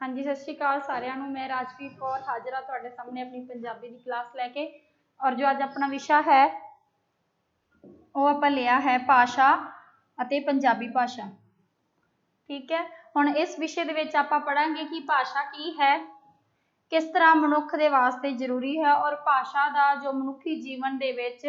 हाँ जी, सत श्री अकाल सारिਆਂ ਨੂੰ। मैं राजवीर कौर हाजिर हाँ तुहाडे सामने अपनी पंजाबी की क्लास लैके। और जो अज अपना विषय है वो आपां लिया है भाषा अते पंजाबी भाषा। ठीक है, हुण इस विषय दे विच आपां पढ़ांगे कि भाषा की है, किस तरह मनुख दे वास्ते जरूरी है और भाषा का जो मनुखी जीवन दे विच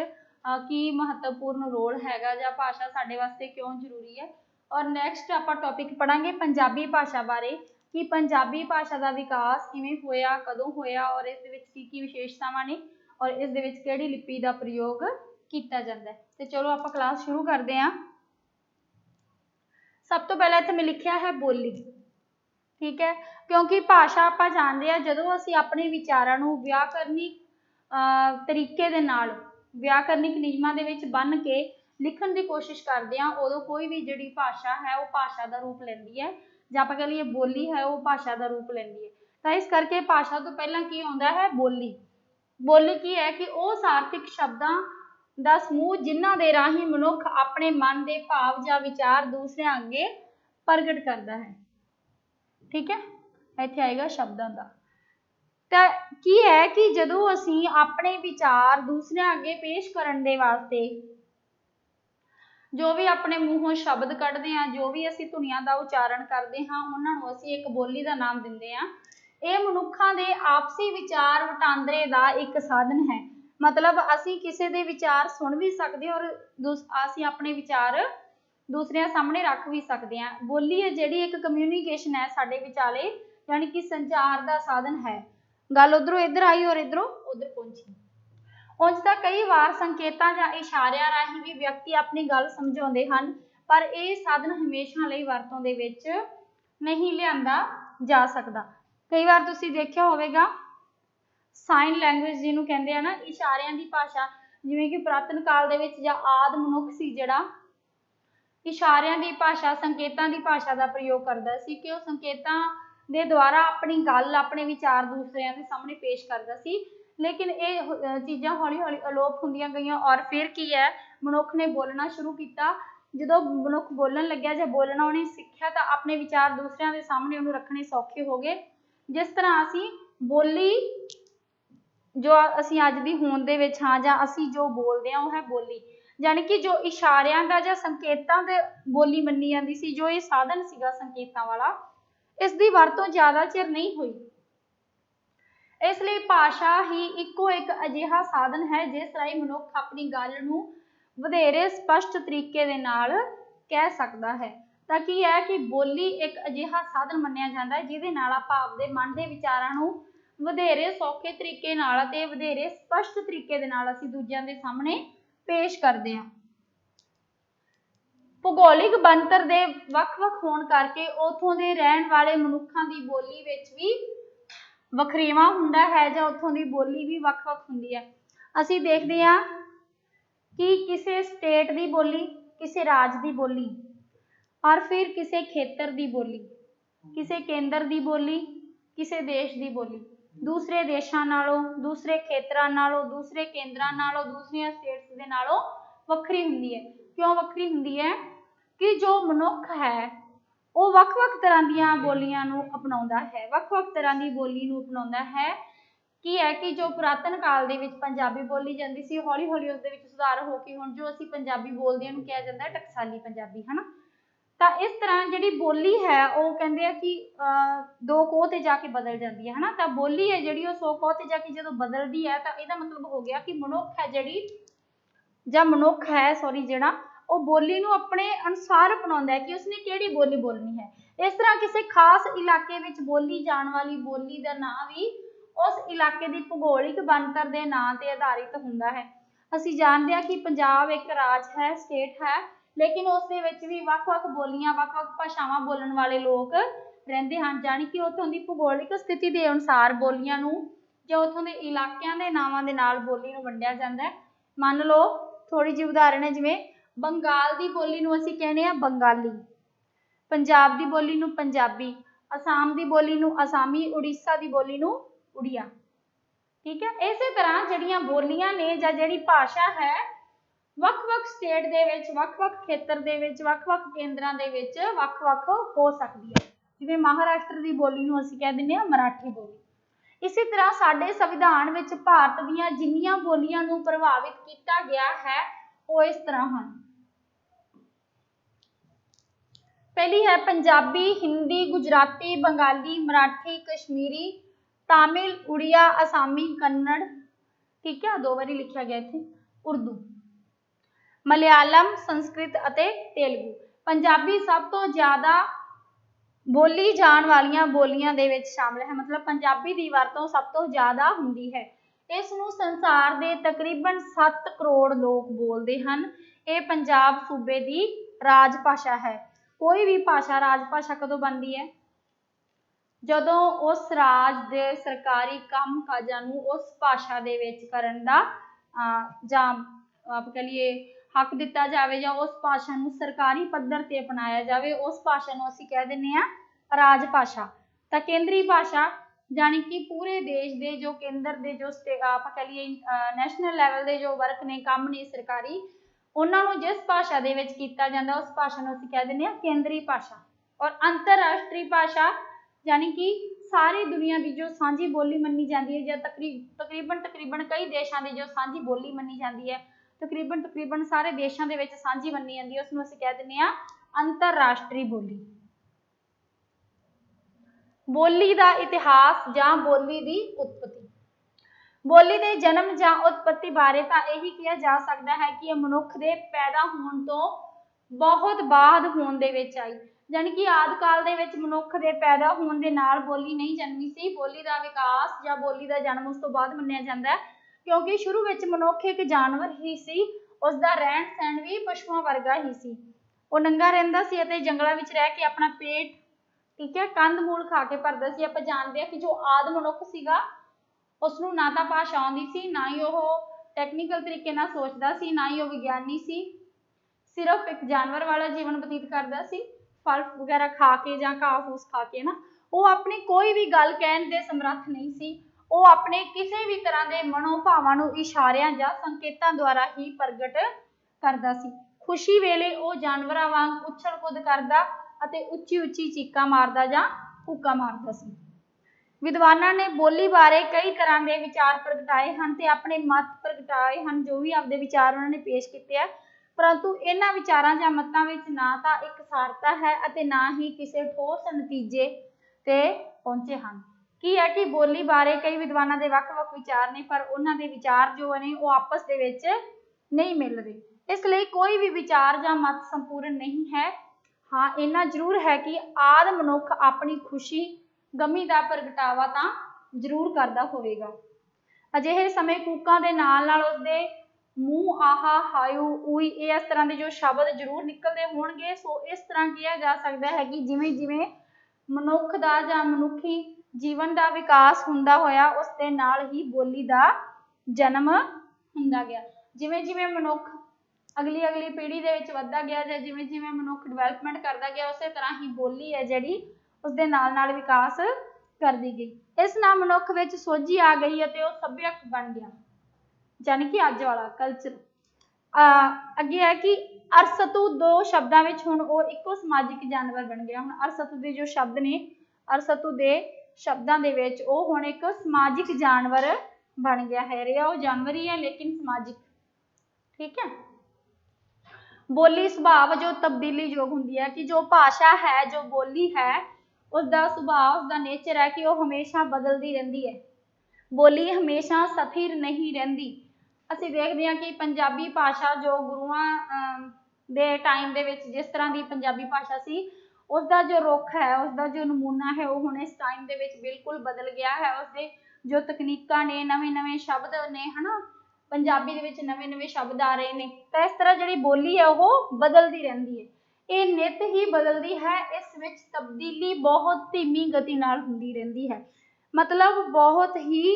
की महत्वपूर्ण रोल हैगा जां भाषा साडे वास्ते क्यों जरूरी है। और नैक्सट आपां टॉपिक पढ़ांगे पंजाबी भाषा बारे कि पंजाबी भाषा का विकास किवें होया, कदों होया और इस दे विच की विशेषतावां ने और इस दे विच किहड़ी लिपि का प्रयोग किया जाता है। तो चलो आपां क्लास शुरू करते हैं। सब तो पहले इत्थे मैं लिखिया है बोली। ठीक है, क्योंकि भाषा आपां जानते हैं जदों असीं अपने विचारां नूं व्याकरणिक तरीके दे नाल व्याकरणिक नियमां दे विच बन के लिखण की कोशिश करते हैं उदों कोई भी जिहड़ी भाषा है वो भाषा का रूप लैंदी है, जां आपां कह लईए बोली है वो भाषा का रूप लैंदी है। तो इस करके भाषा तो पहला की आउंदा है बोली। बोली की है कि वो सार्थक शब्दां दा समूह जिन्हां दे राही मनुख अपने मन के भाव जां विचार दूसरिਆਂ अगे प्रगट करता है। ठीक है, इत्थे आएगा शब्दां दा। तो की है कि जदों असीं अपने विचार दूसरिਆਂ अगे पेश करन दे वास्ते जो भी अपने मूहों शब्द कढ़ते हैं, जो भी असीं धुनियां का उचारण करते हाँ, उन्होंने असीं एक बोली का नाम दिंदे हैं। ये मनुखों के आपसी विचार वटांदरे का एक साधन है। मतलब असीं किसी के विचार सुन भी सकते और असीं अपने विचार दूसरिਆਂ सामने रख भी सकते हैं। बोली है जिहड़ी एक कम्यूनीकेशन है साडे विचाले, यानी कि संचार का साधन है। गल उधरों इधर आई और इधरों उधर पहुंची। उंज तां कई बार संकेतां जां इशारिਆਂ राही भी व्यक्ति अपनी गल समझाउंदे हन, पर यह साधन हमेशा लई वरतों दे विच नहीं लिआंदा जा सकदा। कई बार तुसीं देखिआ होवेगा साइन लैंगुएज जिहनूं कहंदे आ ना, इशारिਆਂ दी भाषा, जिवें कि पुरातन काल दे विच जां आद मनुख सी जिहड़ा इशारिਆਂ दी भाषा संकेतां दी भाषा का प्रयोग करदा सी कि वो संकेतां दे द्वारा अपनी गल अपने विचार दूसरिਆਂ दे सामने पेश करदा सी। लेकिन ये चीज़ां हौली हौली अलोप होंदियां गईयां और फिर की है मनुख ने बोलना शुरू किया। जो मनुख बोलन लग्या जां बोलना उन्हें सीखिया तो अपने विचार दूसरिਆਂ के सामने उन्हें रखने सौखे हो गए। जिस तरह असी बोली जो असी अज की होंद दे विच हाँ जां असी जो बोलते हैं वो है बोली, यानी कि जो इशारिਆਂ का जां संकेतां दे बोली मन्नी जाती सी, जो ये साधन सीगा संकेतां वाला, इसकी वरतों ज़्यादा चिर नहीं हुई। इसलिए भाषा ही इको एक अजिहा साधन है जिस राही मनुख अपनी गल नूं वधेरे स्पष्ट तरीके दे नाल कह सकता है। तां की है कि बोली एक अजिहा साधन मन्निया जाता है जिहदे नाल आपां आपदे मन दे विचारां नूं वधेरे सौखे तरीके नाल ते वधेरे स्पष्ट तरीके दे नाल असीं दूजिਆਂ दे सामने पेश करते हैं। भूगोलिक बनतर दे वख-वख होण करके उथों दे रहण वाले मनुखां दी बोली विच भी वखरेवा हुंदा है जां उत्थों दी बोली भी वख-वख हुंदी है। असीं देखदे हां कि किसी स्टेट की बोली, किसी राज की बोली और फिर किसी खेतर की बोली, किसी केंद्र की बोली, किसी देश की बोली दूसरे देशों नालों, दूसरे खेतरां नालों, दूसरे केंद्रां नालों, दूसरियां स्टेट्स दे नालों वखरी हुंदी है। क्यों वखरी हुंदी है कि जो मनुख है वो वख-वख तरह दीआं बोलियां नूं अपनाउंदा है, वख-वख तरह की बोली नूं अपनाउंदा है। की है कि जो पुरातन काल दे विच पंजाबी बोली जाती सी, हौली हौली उस दे विच सुधार हो के हुण जो असीं पंजाबी बोलदे हां उहनूं कहा जाता है टकसाली पंजाबी, है ना। तो इस तरह जिहड़ी बोली है वो कहंदे आ कि दो कोह ते जाके बदल जाती है ना। तो बोली है जिहड़ी वो 100 कोह ते जाके जदों बदलदी है तो इहदा मतलब हो गया कि मनुख है जिहड़ी जां मनुख है सॉरी जिहड़ा वो बोली नूं अपने अनुसार अपनाउंदा है कि उसने किहड़ी बोली बोलनी है। इस तरह किसी खास इलाके विच बोली जाण वाली बोली दा नाम भी उस इलाके की भूगोलिक बनतर के नाम से आधारित होंदा है। असीं जानते हैं कि पंजाब एक राज है, स्टेट है, लेकिन उस दे विच भी वख-वख बोलियां वख-वख भाषावां बोलण वाले लोग रहिंदे हन, जानी कि उत्थों की भूगोलिक स्थिति के अनुसार बोलियां नूं जो उत्थों के इलाकों के नावां दे नाल बोली नूं वंडिया जांदा है। मान लो थोड़ी जी उदाहरण है, जिवें बंगाल की बोली नूं असीं कहने आ बंगाली, पंजाब की बोली नूं पंजाबी, आसाम की बोली नूं आसामी, उड़ीसा की बोली नूं उड़िया। ठीक है, इस तरह जिहड़ियां बोलियां ने जां जिहड़ी भाषा है वख-वख स्टेट दे विच, वख-वख खेतर दे विच, वख-वख केंद्रां दे विच वख-वख हो सकदी है। जिवें महाराष्ट्र की बोली नूं असीं कह दिंदे हां मराठी बोली। इसी तरह साडे संविधान विच भारत दीआं जिन्नियां बोलियां नूं प्रभावित किया गया है वो इस तरह हैं। पहली है पंजाबी, हिंदी, गुजराती, बंगाली, मराठी, कश्मीरी, तामिल, उड़िया, असामी, कन्नड़, ठीक है 2 बारी लिखा गया इत्थे, उर्दू, मलयालम, संस्कृत अते तेलुगु। पंजाबी सब तो ज़्यादा बोली जाण वालियां बोलियां दे विच शामिल है, मतलब पंजाबी दी वरतों सब तो ज़्यादा हुंदी है। इस नूं संसार दे तकरीबन 7 करोड़ लोग बोलते हैं। ये पंजाब सूबे की राज भाषा है। कोई भी भाषा राज भाषा कदों बनती है जदों उस राज दे सरकारी काम काजां नूं उस भाषा दे विच करन दा जां आप कह लीए हक दिता जाए जां उस भाषा नूं सरकारी पद्धर ते अपनाया जाए, उस भाषा नूं असीं कह दिंदे आ राज भाषा। तां केंद्री भाषा यानी कि पूरे देश दे जो केंद्र दे जो आप कह लीए नैशनल लैवल दे जो वर्क ने काम ने सरकारी उन्हां नूं जिस भाषा दे विच कीता जांदा उस भाषा नूं असीं कह दिंदे आ केंद्री भाषा। और अंतरराष्ट्रीय भाषा यानी कि सारी दुनिया की जो सांझी बोली मनी जाती है, या तकरीबन कई देशों की जो सांझी बोली मनी जाती है, तकरीबन सारे देशों के सांझी मनी जाती है, उसनूं असीं कह दिंदे आ अंतरराष्ट्रीय बोली। बोली का इतिहास जां बोली की उत्पत्ति। बोली के जन्म जां उत्पत्ति बारे तो यही कहा जा सकता है कि मनुख के पैदा होने तो बहुत बाद होने दे विच आई, यानी कि आदि काल दे विच मनुख के पैदा होने के नाल बोली नहीं जन्मी सी। बोली का विकास या बोली का जन्म उस तो बाद मन्निया जाता है, क्योंकि शुरू में मनुख एक जानवर ही सी, उसका रहन सहन भी पशुओं वर्गा ही सी। वो नंगा रहिंदा सी अते जंगलों में रह के अपना पेट ठीक है कंद मूल खा के भरदा सी। आपां जानते हैं कि जो आदि मनुख सीगा उसनूं ना तो भाषा आउंदी सी, ना ही वो टैक्नीकल तरीके नाल सोचदा सी, ना ही वो विग्यानी सी, सिर्फ एक जानवर वाला जीवन बतीत करता सी, फल वगैरह खा के जां घाह फूस खा के ना। वो अपनी कोई भी गल कहण दे समर्थ नहीं सी, वो अपने किसी भी तरह के मनोभावां नूं इशारियां जां संकेतां द्वारा ही प्रगट करदा सी। खुशी वेले वो जानवरां वांग उछल कूद करदा अते उच्ची उच्ची चीकां मारदा जां कूकां मारदा सी। विद्वानां ने बोली बारे कई तरह के विचार प्रगटाए हैं ते अपने मत प्रगटाए हैं, जो भी आपदे विचार उन्होंने पेश किए हैं, परंतु इन्हां विचारां जां मतां विच ना तो एकसारता है अते ना ही किसी ठोस नतीजे ते पहुंचे हैं। की है कि बोली बारे कई विद्वानां दे वख-वख विचार ने, पर उन्हां दे विचार जो ने वो आपस दे विच नहीं मिल रहे, इसलिए कोई भी विचार जां मत संपूर्ण नहीं है। हाँ इन्ना जरूर है कि आदि मनुख अपनी खुशी गमी का प्रगटावा तो जरूर करता होगा। अजिहे समय कूकां दे नाल नाल उसदे मूँह आहा हायू उई इस तरह के जो शब्द जरूर निकलते होंगे। सो इस तरह किया जा सकता है कि जिमें जिमें मनुख का जां मनुखी जीवन का विकास हुंदा होया उस दे नाल ही बोली का जन्म हुंदा गया। जिमें जिमें मनुख अगली अगली पीढ़ी दे विच वधदा गया जां जिमें जिमें मनुख डिवेलपमेंट करता गया, उस तरह ही बोली है जिहड़ी उसदे नाल नाल विकास करती गई। इस नाल मनुख विच सोझी आ गई और वह सभ्यक बन गया, यानी कि अज वाला कल्चर। अगे है कि अरसतु दो शब्दों में हुण वो इको समाजिक जानवर बन गया। हुण अरसतु के जो शब्द ने अरसतु के शब्दों के विच वो हुण एक समाजिक जानवर बन गया है। रहा वो जानवर ही है लेकिन समाजिक, ठीक है। बोली सुभाव जो तब्दीली योग होंगी है कि जो भाषा है जो बोली है उसका सुभाव उसका नेचर है कि वह हमेशा बदलती रहती है। बोली हमेशा स्थिर नहीं रहिंदी। असीं देखते हैं कि पंजाबी भाषा जो गुरुआं दे टाइम दे विच जिस तरह की पंजाबी भाषा सी उसका जो रुख है उसका जो नमूना है वो हुण इस टाइम दे विच बिल्कुल बदल गया है। उसके जो तकनीकां ने नवे नवे शब्द ने है ना पंजाबी दे विच नवे नवे शब्द आ रहे हैं, तो इस तरह जिहड़ी बोली है वो बदलती रहती है। ये नित ही बदलती है, इस विच तब्दीली बहुत धीमी गति नाल हुंदी रहिंदी है, मतलब बहुत ही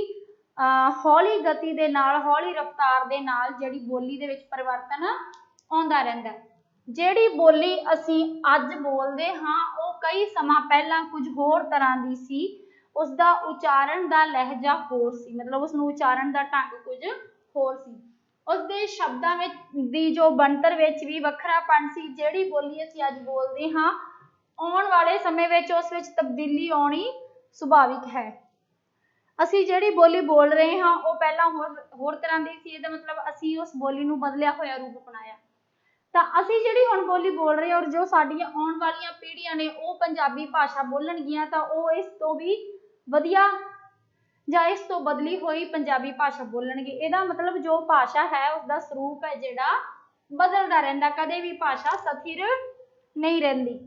हौली गति दे नाल हौली रफ्तार दे नाल जिहड़ी बोली दे विच परिवर्तन आउंदा रहिंदा है। जिहड़ी बोली असीं अज बोलदे हां वो कई समा पहलां कुछ होर तरह दी सी, उसका उचारण का लहजा होर सी, मतलब उसनूं उचारण का ढंग कुछ होर सी। उसके शब्दों दी जो बनतर विच भी वखरापन सी। जिहड़ी बोली असीं अज बोलदे हां ਆਉਣ ਵਾਲੇ ਸਮੇਂ ਵਿੱਚ ਉਸ ਵਿੱਚ ਤਬਦੀਲੀ ਆਉਣੀ ਸੁਭਾਵਿਕ ਹੈ। ਅਸੀਂ ਜਿਹੜੀ ਬੋਲੀ ਬੋਲ ਰਹੇ ਹਾਂ ਉਹ ਪਹਿਲਾਂ ਹੋਰ ਤਰ੍ਹਾਂ ਦੀ ਸੀ, ਇਹਦਾ ਮਤਲਬ ਅਸੀਂ ਉਸ ਬੋਲੀ ਨੂੰ ਬਦਲਿਆ ਹੋਇਆ ਰੂਪ ਅਪਣਾਇਆ। ਤਾਂ ਅਸੀਂ ਜਿਹੜੀ ਹੁਣ ਬੋਲੀ ਬੋਲ ਰਹੇ ਹਾਂ ਔਰ ਜੋ ਸਾਡੀਆਂ ਆਉਣ ਵਾਲੀਆਂ ਪੀੜ੍ਹੀਆਂ ਨੇ ਉਹ ਪੰਜਾਬੀ ਭਾਸ਼ਾ ਬੋਲਣਗੀਆਂ ਤਾਂ ਉਹ ਇਸ ਤੋਂ ਵੀ ਵਧੀਆ ਜਾਂ ਇਸ ਤੋਂ ਬਦਲੀ ਹੋਈ ਪੰਜਾਬੀ ਭਾਸ਼ਾ ਬੋਲਣਗੇ। ਇਹਦਾ ਮਤਲਬ ਜੋ ਭਾਸ਼ਾ ਹੈ ਉਸਦਾ ਸਰੂਪ ਹੈ ਜਿਹੜਾ ਬਦਲਦਾ ਰਹਿੰਦਾ, ਕਦੇ ਵੀ ਭਾਸ਼ਾ ਸਥਿਰ ਨਹੀਂ ਰਹਿੰਦੀ।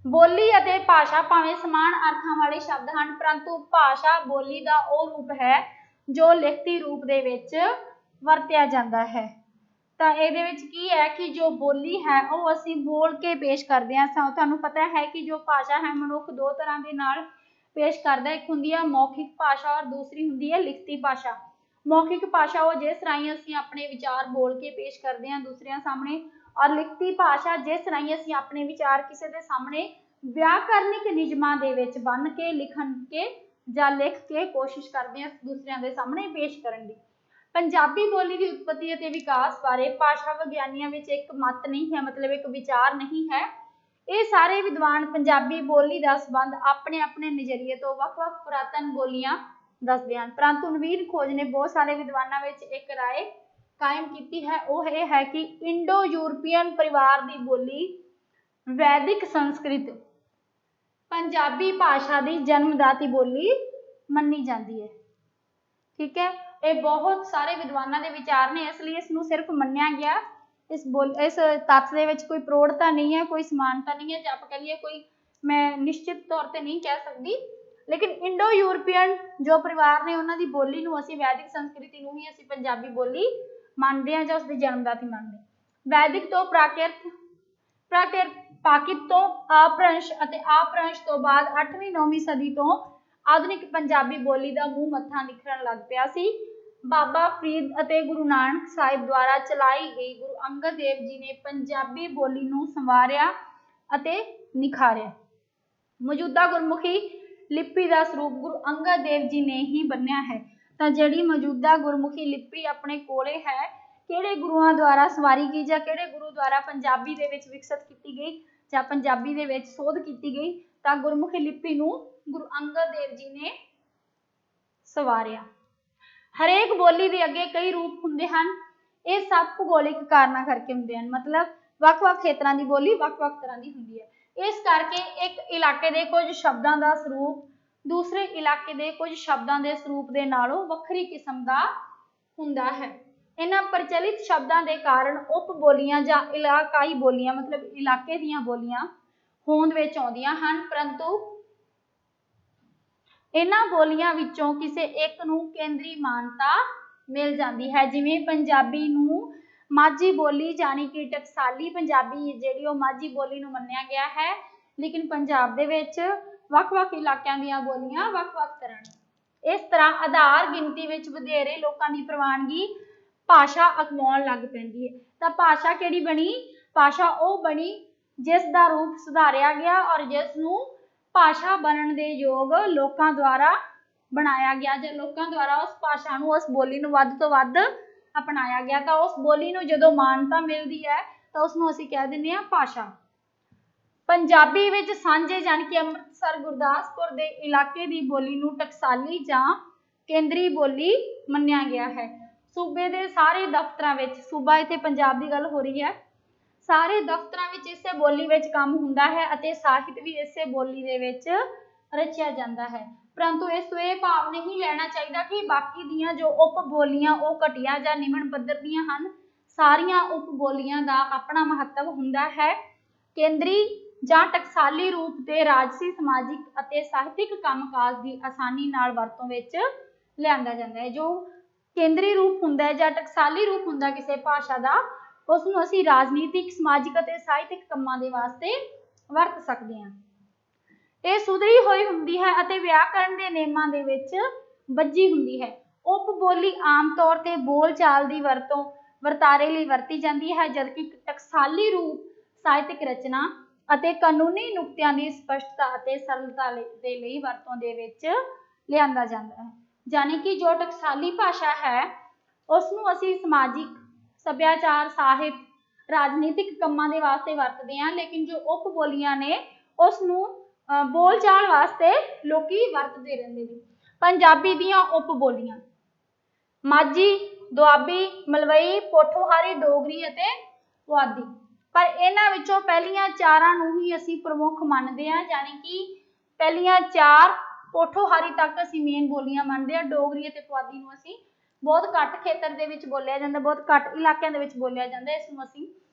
ਬੋਲੀ ਅਤੇ ਭਾਸ਼ਾ ਭਾਵੇਂ ਸਮਾਨ ਅਰਥਾਂ ਵਾਲੇ ਸ਼ਬਦ ਹਨ, ਪਰੰਤੂ ਭਾਸ਼ਾ ਬੋਲੀ ਦਾ ਉਹ ਰੂਪ ਹੈ ਜੋ ਲਿਖਤੀ ਰੂਪ ਦੇ ਵਿੱਚ ਵਰਤਿਆ ਜਾਂਦਾ ਹੈ। ਤਾਂ ਇਹਦੇ ਵਿੱਚ ਕੀ ਹੈ ਕਿ ਜੋ ਬੋਲੀ ਹੈ ਉਹ ਅਸੀਂ ਬੋਲ ਕੇ ਪੇਸ਼ ਕਰਦੇ ਹਾਂ। ਤੁਹਾਨੂੰ ਪਤਾ ਹੈ ਕਿ ਜੋ ਭਾਸ਼ਾ ਹੈ ਮਨੁੱਖ ਦੋ ਤਰ੍ਹਾਂ ਦੇ ਨਾਲ ਪੇਸ਼ ਕਰਦਾ, ਇੱਕ ਹੁੰਦੀ ਹੈ ਮੌਖਿਕ ਭਾਸ਼ਾ ਔਰ ਦੂਸਰੀ ਹੁੰਦੀ ਹੈ ਲਿਖਤੀ ਭਾਸ਼ਾ। ਮੌਖਿਕ ਭਾਸ਼ਾ ਉਹ ਜਿਸ ਰਾਹੀਂ ਅਸੀਂ ਆਪਣੇ ਵਿਚਾਰ ਬੋਲ ਕੇ ਪੇਸ਼ ਕਰਦੇ ਹਾਂ ਦੂਸਰਿਆਂ ਸਾਹਮਣੇ, ਔਰ ਲਿਖਤੀ ਭਾਸ਼ਾ ਜਿਸ ਰਾਹੀਂ ਅਸੀਂ ਆਪਣੇ ਵਿਚਾਰ ਕਿਸੇ ਦੇ ਸਾਹਮਣੇ ਵਿਆਕਰਨਿਕ ਨਿਯਮਾਂ ਦੇ ਵਿੱਚ ਬੰਨ੍ਹ ਕੇ ਲਿਖ ਕੇ ਕੋਸ਼ਿਸ਼ ਕਰਦੇ ਹਾਂ ਦੂਸਰਿਆਂ ਦੇ ਸਾਹਮਣੇ ਪੇਸ਼ ਕਰਨ ਦੀ। ਪੰਜਾਬੀ ਬੋਲੀ ਦੀ ਉਤਪਤੀ ਅਤੇ ਵਿਕਾਸ ਬਾਰੇ ਭਾਸ਼ਾ ਵਿਗਿਆਨੀਆਂ ਵਿੱਚ ਇੱਕ ਮਤ ਨਹੀਂ ਹੈ, ਮਤਲਬ ਇੱਕ ਵਿਚਾਰ ਨਹੀਂ ਹੈ। ਇਹ ਸਾਰੇ ਵਿਦਵਾਨ ਪੰਜਾਬੀ ਬੋਲੀ ਦਾ ਸੰਬੰਧ ਆਪਣੇ ਆਪਣੇ ਨਜ਼ਰੀਏ ਤੋਂ ਵੱਖ-ਵੱਖ ਪੁਰਾਤਨ ਬੋਲੀਆਂ ਦੱਸਦੇ ਹਨ, ਪਰੰਤੂ ਨਵੀਨ ਖੋਜ ਨੇ ਬਹੁਤ ਸਾਰੇ ਵਿਦਵਾਨਾਂ ਵਿੱਚ ਇੱਕ ਰਾਏ ਕਾਇਮ ਕੀਤੀ ਹੈ। ਉਹ ਇਹ ਹੈ ਕਿ ਇੰਡੋ ਯੂਰਪੀਅਨ ਪਰਿਵਾਰ ਦੀ ਬੋਲੀ ਵੈਦਿਕ ਸੰਸਕ੍ਰਿਤ ਪੰਜਾਬੀ ਭਾਸ਼ਾ ਦੀ ਜਨਮਦਾਤੀ ਬੋਲੀ ਮੰਨੀ ਜਾਂਦੀ ਹੈ। ਠੀਕ ਹੈ, ਇਹ ਬਹੁਤ ਸਾਰੇ ਵਿਦਵਾਨਾਂ ਦੇ ਵਿਚਾਰ ਨੇ, ਇਸ ਲਈ ਇਸ ਨੂੰ ਸਿਰਫ ਮੰਨਿਆ ਗਿਆ। ਇਸ ਤੱਥ ਦੇ ਵਿੱਚ ਕੋਈ ਪ੍ਰੋੜਤਾ ਨਹੀਂ ਹੈ, ਕੋਈ ਸਮਾਨਤਾ ਨਹੀਂ ਹੈ, ਜਾਂ ਆਪਾਂ ਕਹੀਏ ਕੋਈ ਮੈਂ ਨਿਸ਼ਚਿਤ ਤੌਰ ਤੇ ਨਹੀਂ ਕਹਿ ਸਕਦੀ, ਲੇਕਿਨ ਇੰਡੋ ਯੂਰਪੀਅਨ ਜੋ ਪਰਿਵਾਰ ਨੇ ਉਹਨਾਂ ਦੀ ਬੋਲੀ ਨੂੰ ਅਸੀਂ ਵੈਦਿਕ ਸੰਸਕ੍ਰਿਤੀ ਨੂੰ ਹੀ ਅਸੀਂ ਪੰਜਾਬੀ ਬੋਲੀ ਮੰਨਦੇ ਹਾਂ ਜਾਂ ਉਸਦੀ ਜਨਮਦਾਤੀ ਮੰਨਦੇ ਹਾਂ। ਵੈਦਿਕ ਤੋਂ ਪ੍ਰਾਕਿਤ ਤੋਂ ਆਪਭ੍ਰੰਸ਼ ਅਤੇ ਆਪਭ੍ਰੰਸ਼ ਤੋਂ ਬਾਅਦ 8ਵੀਂ-9ਵੀਂ ਸਦੀ ਤੋਂ ਆਧੁਨਿਕ ਪੰਜਾਬੀ ਬੋਲੀ ਦਾ ਮੂੰਹ ਮੱਥਾ ਨਿਖਰਨ ਲੱਗ ਪਿਆ ਸੀ। ਬਾਬਾ ਫਰੀਦ ਅਤੇ ਗੁਰੂ ਨਾਨਕ ਸਾਹਿਬ ਦੁਆਰਾ ਚਲਾਈ ਗਈ ਗੁਰੂ ਅੰਗਦ ਦੇਵ ਜੀ ਨੇ ਪੰਜਾਬੀ ਬੋਲੀ ਨੂੰ ਸੰਵਾਰਿਆ ਅਤੇ ਨਿਖਾਰਿਆ। ਮੌਜੂਦਾ ਗੁਰਮੁਖੀ ਲਿਪੀ ਦਾ ਸਰੂਪ ਗੁਰੂ ਅੰਗਦ ਦੇਵ ਜੀ ਨੇ ਹੀ ਬੰਨਿਆ ਹੈ। ਤਾਂ ਜਿਹੜੀ ਮੌਜੂਦਾ ਗੁਰਮੁਖੀ ਲਿਪੀ ਆਪਣੇ ਕੋਲੇ ਹੈ, ਕਿਹੜੇ ਗੁਰੂਆਂ ਦੁਆਰਾ ਸਵਾਰੀ ਗਈ ਜਾਂ ਕਿਹੜੇ ਗੁਰੂ ਦੁਆਰਾ ਪੰਜਾਬੀ ਦੇ ਵਿੱਚ ਵਿਕਸਿਤ ਕੀਤੀ ਗਈ ਜਾਂ ਪੰਜਾਬੀ ਦੇ ਵਿੱਚ ਸੋਧ ਕੀਤੀ ਗਈ, ਤਾਂ ਗੁਰਮੁਖੀ ਲਿਪੀ ਨੂੰ ਗੁਰੂ ਅੰਗਦ ਦੇਵ ਜੀ ਨੇ ਸਵਾਰਿਆ। ਹਰੇਕ ਬੋਲੀ ਦੇ ਅੱਗੇ ਕਈ ਰੂਪ ਹੁੰਦੇ ਹਨ। ਇਹ ਸਭ ਭੂਗੋਲਿਕ ਕਾਰਨਾਂ ਕਰਕੇ ਹੁੰਦੇ ਹਨ, ਮਤਲਬ ਵੱਖ-ਵੱਖ ਖੇਤਰਾਂ ਦੀ ਬੋਲੀ ਵੱਖ-ਵੱਖ ਤਰ੍ਹਾਂ ਦੀ ਹੁੰਦੀ ਹੈ। ਇਸ ਕਰਕੇ ਇੱਕ ਇਲਾਕੇ ਦੇ ਕੁਝ ਸ਼ਬਦਾਂ ਦਾ ਸਰੂਪ ਦੂਸਰੇ ਇਲਾਕੇ ਦੇ ਕੁਝ ਸ਼ਬਦਾਂ ਦੇ ਸਰੂਪ ਦੇ ਨਾਲੋਂ ਵੱਖਰੀ ਕਿਸਮ ਦਾ ਹੁੰਦਾ ਹੈ। ਇਹਨਾਂ ਪ੍ਰਚਲਿਤ ਸ਼ਬਦਾਂ ਦੇ ਕਾਰਨ ਉਪ ਬੋਲੀਆਂ ਜਾਂ ਇਲਾਕਾਈ ਬੋਲੀਆਂ ਮਤਲਬ ਇਲਾਕੇ ਦੀਆਂ ਬੋਲੀਆਂ ਹੋਂਦ ਵਿੱਚ ਆਉਂਦੀਆਂ ਹਨ, ਪਰੰਤੂ ਇਹਨਾਂ ਬੋਲੀਆਂ ਵਿੱਚੋਂ ਕਿਸੇ ਇੱਕ ਨੂੰ ਕੇਂਦਰੀ ਮਾਨਤਾ ਮਿਲ ਜਾਂਦੀ ਹੈ। ਜਿਵੇਂ ਪੰਜਾਬੀ ਨੂੰ ਮਾਝੀ ਬੋਲੀ ਜਾਣੀ ਕਿ ਟਕਸਾਲੀ ਪੰਜਾਬੀ ਜਿਹੜੀ ਉਹ ਮਾਝੀ ਬੋਲੀ ਨੂੰ ਮੰਨਿਆ ਗਿਆ ਹੈ, ਲੇਕਿਨ ਪੰਜਾਬ ਦੇ ਵਿੱਚ ਵੱਖ-ਵੱਖ ਇਲਾਕਿਆਂ ਦੀਆਂ ਬੋਲੀਆਂ ਵੱਖ-ਵੱਖ ਤਰ੍ਹਾਂ ਨੇ। ਇਸ ਤਰ੍ਹਾਂ ਆਧਾਰ ਗਿਣਤੀ ਵਿੱਚ ਵਧੇਰੇ ਲੋਕਾਂ ਦੀ ਪ੍ਰਵਾਨਗੀ ਭਾਸ਼ਾ ਅਕਮਾਉਣ ਲੱਗ ਪੈਂਦੀ ਹੈ। ਤਾਂ ਭਾਸ਼ਾ ਕਿਹੜੀ ਬਣੀ? ਭਾਸ਼ਾ ਉਹ ਬਣੀ ਜਿਸ ਦਾ ਰੂਪ ਸੁਧਾਰਿਆ ਗਿਆ ਔਰ ਜਿਸ ਨੂੰ ਭਾਸ਼ਾ ਬਣਨ ਦੇ ਯੋਗ ਲੋਕਾਂ ਦੁਆਰਾ ਬਣਾਇਆ ਗਿਆ ਜਾਂ ਲੋਕਾਂ ਦੁਆਰਾ ਉਸ ਭਾਸ਼ਾ ਨੂੰ, ਉਸ ਬੋਲੀ ਨੂੰ ਵੱਧ ਤੋਂ ਵੱਧ ਅਪਣਾਇਆ ਗਿਆ। ਤਾਂ ਉਸ ਬੋਲੀ ਨੂੰ ਜਦੋਂ ਮਾਨਤਾ ਮਿਲਦੀ ਹੈ ਤਾਂ ਉਸਨੂੰ ਅਸੀਂ ਕਹਿ ਦਿੰਦੇ ਹਾਂ ਭਾਸ਼ਾ। ਪੰਜਾਬੀ ਵਿੱਚ ਸਾਂਝੇ ਜਾਣੀ ਕਿ ਅੰਮ੍ਰਿਤਸਰ ਗੁਰਦਾਸਪੁਰ ਦੇ ਇਲਾਕੇ ਦੀ ਬੋਲੀ ਨੂੰ ਟਕਸਾਲੀ ਜਾਂ ਕੇਂਦਰੀ ਬੋਲੀ ਮੰਨਿਆ ਗਿਆ ਹੈ। ਸੂਬੇ ਦੇ ਸਾਰੇ ਦਫ਼ਤਰਾਂ ਵਿੱਚ, ਸੂਬਾ ਇੱਥੇ ਪੰਜਾਬ ਦੀ ਗੱਲ ਹੋ ਰਹੀ ਹੈ, ਸਾਰੇ ਦਫ਼ਤਰਾਂ ਵਿੱਚ ਇਸੇ ਬੋਲੀ ਵਿੱਚ ਕੰਮ ਹੁੰਦਾ ਹੈ ਅਤੇ ਸਾਹਿਤ ਵੀ ਇਸੇ ਬੋਲੀ ਦੇ ਵਿੱਚ ਰਚਿਆ ਜਾਂਦਾ ਹੈ। ਪਰੰਤੂ ਇਸ ਤੋਂ ਇਹ ਭਾਵ ਨਹੀਂ ਲੈਣਾ ਚਾਹੀਦਾ ਕਿ ਬਾਕੀ ਦੀਆਂ ਜੋ ਉਪ ਬੋਲੀਆਂ ਉਹ ਘਟੀਆ ਜਾਂ ਨਿਮਨ ਪੱਧਰ ਦੀਆਂ ਹਨ। ਸਾਰੀਆਂ ਉਪ ਬੋਲੀਆਂ ਦਾ ਆਪਣਾ ਮਹੱਤਵ ਹੁੰਦਾ ਹੈ। ਕੇਂਦਰੀ ਜਾਂ ਟਕਸਾਲੀ ਰੂਪ ਤੇ ਰਾਜਸੀ, ਸਮਾਜਿਕ ਅਤੇ ਸਾਹਿਤਿਕ ਕੰਮਕਾਜ ਦੀ ਆਸਾਨੀ ਨਾਲ ਵਰਤੋਂ ਵਿੱਚ ਲਿਆਂਦਾ ਜਾਂਦਾ ਹੈ। ਜੋ ਕੇਂਦਰੀ ਰੂਪ ਹੁੰਦਾ ਹੈ ਜਾਂ ਟਕਸਾਲੀ ਰੂਪ ਹੁੰਦਾ ਕਿਸੇ ਭਾਸ਼ਾ ਦਾ, ਉਸ ਨੂੰ ਅਸੀਂ ਰਾਜਨੀਤਿਕ, ਸਮਾਜਿਕ ਅਤੇ ਸਾਹਿਤਿਕ ਕੰਮਾਂ ਦੇ ਵਾਸਤੇ ਵਰਤ ਸਕਦੇ ਹਾਂ। ਇਹ ਸੁਧਰੀ ਹੋਈ ਹੁੰਦੀ ਹੈ ਅਤੇ ਵਿਆਕਰਨ ਦੇ ਨਿਯਮਾਂ ਦੇ ਵਿੱਚ ਬੱਝੀ ਹੁੰਦੀ ਹੈ। ਉਪ ਬੋਲੀ ਆਮ ਤੌਰ ਤੇ ਬੋਲ ਚਾਲ ਦੀ ਵਰਤਾਰੇ ਲਈ ਵਰਤੀ ਜਾਂਦੀ ਹੈ, ਜਦਕਿ ਟਕਸਾਲੀ ਰੂਪ ਸਾਹਿਤਿਕ ਰਚਨਾ ਅਤੇ ਕਾਨੂੰਨੀ ਨੁਕਤਿਆਂ ਦੀ ਸਪਸ਼ਟਤਾ ਅਤੇ ਸਰਲਤਾ ਦੇ ਲਈ ਵਰਤੋਂ ਦੇ ਵਿੱਚ ਲਿਆਂਦਾ ਜਾਂਦਾ ਹੈ। ਯਾਨੀ ਕਿ ਜੋ ਟਕਸਾਲੀ ਭਾਸ਼ਾ ਹੈ ਉਸ ਨੂੰ ਅਸੀਂ ਸਮਾਜਿਕ, ਸੱਭਿਆਚਾਰ, ਸਾਹਿਤ राजनीतिक ਕੰਮਾਂ ਦੇ ਵਾਸਤੇ ਵਰਤਦੇ ਆ, ਲੇਕਿन जो ਉਪ ਬੋਲੀਆਂ ਨੇ ਉਸ ਨੂੰ ਬੋਲਚਾਲ ਵਾਸਤੇ ਲੋਕੀ ਵਰਤਦੇ ਰਹਿੰਦੇ ਨੇ। ਪੰਜਾਬੀ ਦੀਆਂ ਉਪ ਬੋਲੀਆਂ माझी, ਦੁਆਬੀ, ਮਲਵਈ, ਪੋਠੋਹਾਰੀ, ਡੋਗਰੀ ਅਤੇ ਪੁਆਧੀ। पर इन्हां विचों पहलियां चारां नूं ही असीं प्रमुख मानते हैं, यानी कि पहलियां चार पोठोहारी तक असीं मेन बोलियां मानते हैं। डोगरी अते पुआधी नूं असीं बहुत घट खेतर दे विच बोलिया जांदा, बहुत घट इलाकिਆਂ दे विच बोलिया जांदा। इस नूं असीं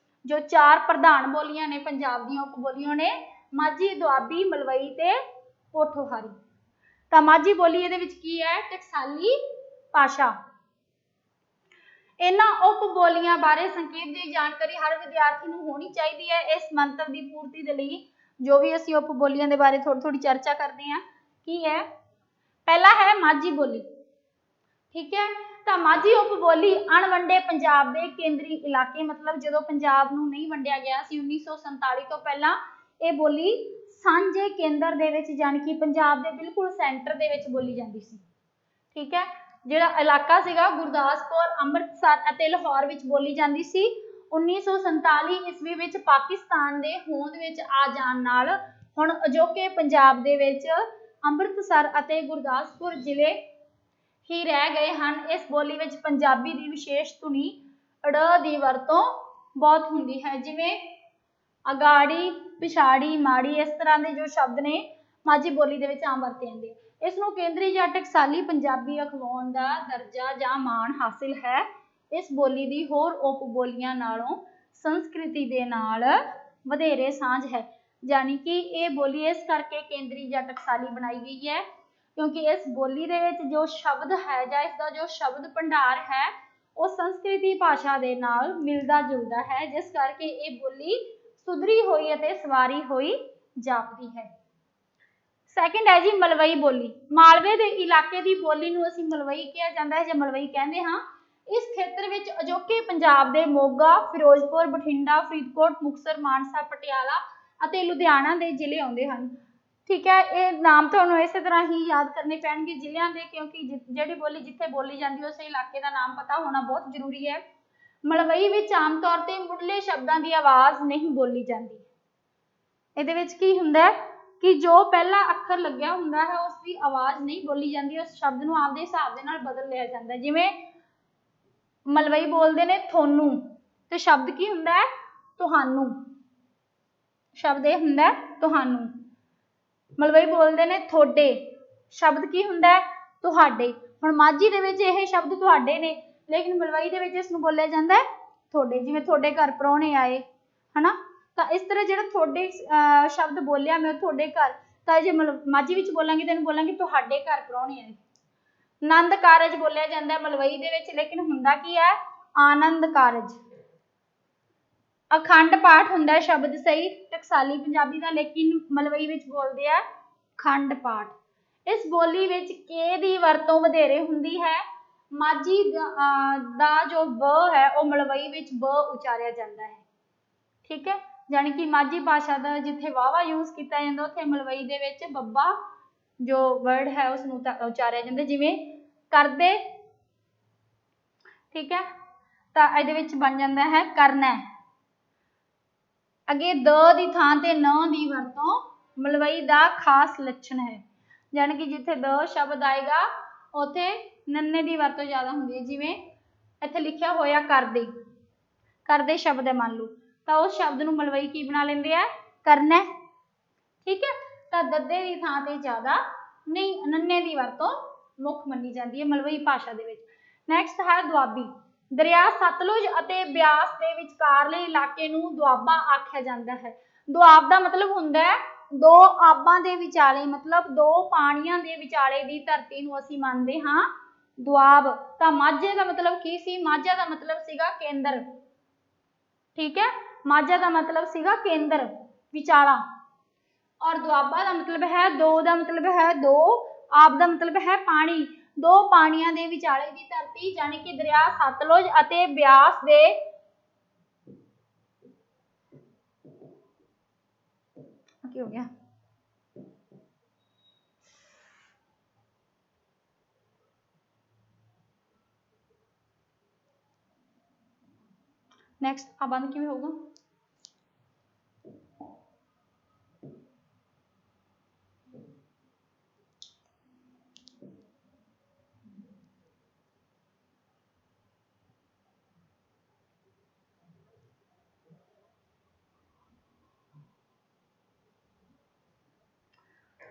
जो चार प्रधान बोलियां ने पंजाब दीयां उप बोलियां ने माझी, दुआबी, मलवई ते पोठोहारी। तां माझी बोली इहदे विच की है? टकसाली भाषा। इन्हां उप बोलियां बारे संक्षेप दी जानकारी हर विद्यार्थी नूं होनी चाहिए है। इस मंतव की पूर्ति दे लई जो भी असीं उप बोलियां दे बारे थोड़ी चर्चा करते हैं। की है? पहला है माझी बोली, ठीक है। तो माझी उप बोली अणवंडे पंजाब दे केंद्री इलाके, मतलब जो पंजाब नूं नहीं वंडिया गया सी 1947 तो पहला ये बोली सांझे केंद्र दे विच, यानी कि पंजाब दे बिल्कुल सेंटर दे विच बोली जाती सी, ठीक है। जिहड़ा इलाका सीगा गुरदासपुर, अमृतसर अते लाहौर विच बोली जाती सी। 1947 ईस्वी विच पाकिस्तान दे होंद विच आ जाण नाल हुण अजोके पंजाब दे विच अमृतसर अते गुरदासपुर जिले ही रह गए हैं। इस बोली विच पंजाबी दी विशेष धुनी ड़ दी वरतों बहुत हुंदी है, जिवें अगाड़ी, पिछाड़ी, माड़ी, इस तरह के जो शब्द ने माझी बोली दे विच आम वरते जांदे। इस नूं केंद्री जां टकसाली पंजाबी अखवाउण दा दर्जा जां मान हासिल है। इस बोली दी होर उप बोलियां नालों संस्कृति दे नाल वधेरे सांझ है, यानी कि ये बोली इस करके केंद्री जां टकसाली बनाई गई है क्योंकि इस बोली दे विच जो शब्द है जां इसका जो शब्द भंडार है वो संस्कृति भाषा दे नाल मिलदा जुलदा है, जिस करके ये बोली सुधरी हुई अते सवारी हुई जापदी है। सैकेंड है जी मलवई बोली। मालवे के इलाके की बोली नूं असीं मलवई कहा जाता है, जो मलवई कहते हाँ। इस खेत्र में अजोके पंजाब के मोगा, फिरोजपुर, बठिंडा, फरीदकोट, मुक्तसर, मानसा, पटियाला अते लुधियाना के जिले आउंदे हन, ठीक है। ये नाम तुहानूं इस तरह ही याद करने पैणगे जिलिਆਂ ਦੇ, क्योंकि जिहड़ी बोली जिथे बोली जाती है उस इलाके का नाम पता होना बहुत जरूरी है। मलवई विच आम तौर पर मुढ़ले शब्दों की आवाज़ नहीं बोली जाती। इहदे विच की हुंदा है कि जो पहला अखर लग्या हुंदा है उसकी आवाज़ नहीं बोली जाती, उस शब्द नूं आपदे हिसाब दे नाल बदल लिया जाता है। जिवें मलवई बोलते ने थोनू, तो शब्द की हुंदा है? तुहानू। शब्द यह हुंदा है तुहानू। मलवई बोलते ने थोड़े, शब्द की हुंदा है? तुहाडे। हुण माझी दे विच यह शब्द तुहाडे ने, लेकिन मलवई दे विच इसनूं बोलिया जांदा है थोड़े। जिवें थोड़े घर परौणे आए, है ना, तो इस तरह जो थोड़े शब्द बोलिया मैं थोड़े घर, तो जो माझी विच बोलांगी तो बोलांगी तुहाडे घर परौणे आए। आनंद कारज बोलिया जाता है मलवई दे विच, लेकिन हुंदा की है? आनंद कारज। अखंड पाठ हुंदा है शब्द सही टकसाली पंजाबी का, लेकिन मलवई विच बोलदे आ खंड पाठ। इस बोली विच के दी वरतों वधेरे हुंदी है। माझी दा जो ब है वो मलवई विच ब उचारिया जाता है, ठीक है। यानी कि माझी भाषा का जिथे वावा यूज किया जाता उत्थे मलवई दे विच बब्बा जो वर्ड है उसनूं उचारिया जाता, जिवें करदे, ठीक है। तो इहदे विच बन जाता है करना। अगे द की थां ते न की वरतों मलवई का खास लक्षण है, यानी कि जिथे द शब्द आएगा उत्थे नन्ने की वरतों ज़्यादा होंदी है। जिवें इत्थे लिखिया होया करदे, करदे शब्द है मान लो, तो उस शब्द नूं मलवई की बना लेंदे आ? करना, ठीक है। तो दद्दे की थां ते ज़्यादा नहीं नन्ने की वरतों मुख मनी जाती है मलवई भाषा दे विच। नैक्सट है दुआबी। दरिया सतलुज अते ब्यास के विचकारले इलाके नूं दुआबा आख्या जाता है। दुआब का मतलब हुंदा है दो आबां दे विचाले, मतलब दो पानियां दे विचाले की धरती नूं असीं मानते हाँ दुआब। तो माझे का मतलब की सी? माझा का मतलब सीगा केंद्र, ठीक है। माझा का मतलब सीगा केंद्र, विचाला, और दुआबा का मतलब है दो, का मतलब है दो, आप का मतलब है पानी, दो पानियां दे विचाले की धरती, यानी कि दरिया सतलुज अते ब्यास दे की हो गया नेक्स्ट आ बंद किवें होगा?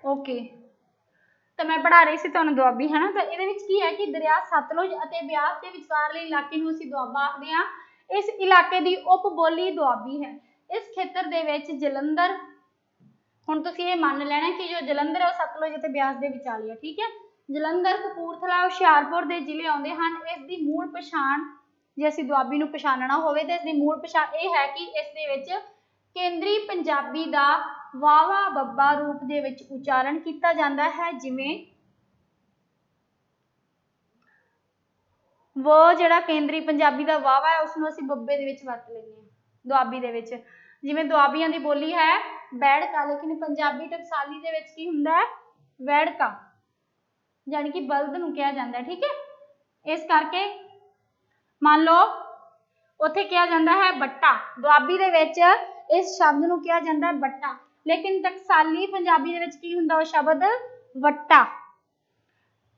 ओके तो मैं पढ़ा रही सी तुहानूं दुआबी है ना। तो इहदे विच की है कि दरिया सतलुज अते ब्यास के विचकारले इलाके नूं असीं दुआबा आखदे हां। इस इलाके की उप बोली दुआबी है। इस खेत्र दे विच जलंधर, हुण तुसीं ये मान लेना कि जो जलंधर है वो सतलुज अते ब्यास दे विचाले है, ठीक है। जलंधर, कपूरथला, हुशियारपुर दे जिले आउंदे हन। इस दी मूल पछाण जे असीं दुआबी नूं पछाणना होवे ते इस दी मूल पछाण ये है कि इस दे विच केंद्री पंजाबी दा वावा बब्बा रूप दे विच उच्चारण किया जाता है। जिवें वो जिहड़ा केंद्री पंजाबी दा वावा है उसनूं असीं बब्बे दे विच वरत लैंदे हां दुआबी दे विच। जिवें दुआबियां दी बोली है बैड़का, लेकिन पंजाबी टकसाली दे विच की हुंदा है वैड़का, यानी कि बल्द नूं कहा जाता है, ठीक है। इस करके मान लो उत्थे कहा जाता है बट्टा, दुआबी दे विच इस शब्द नूं कहा जाता है बट्टा, लेकिन टकसाली पंजाबी दे विच की हुंदा वो शब्द वट्टा।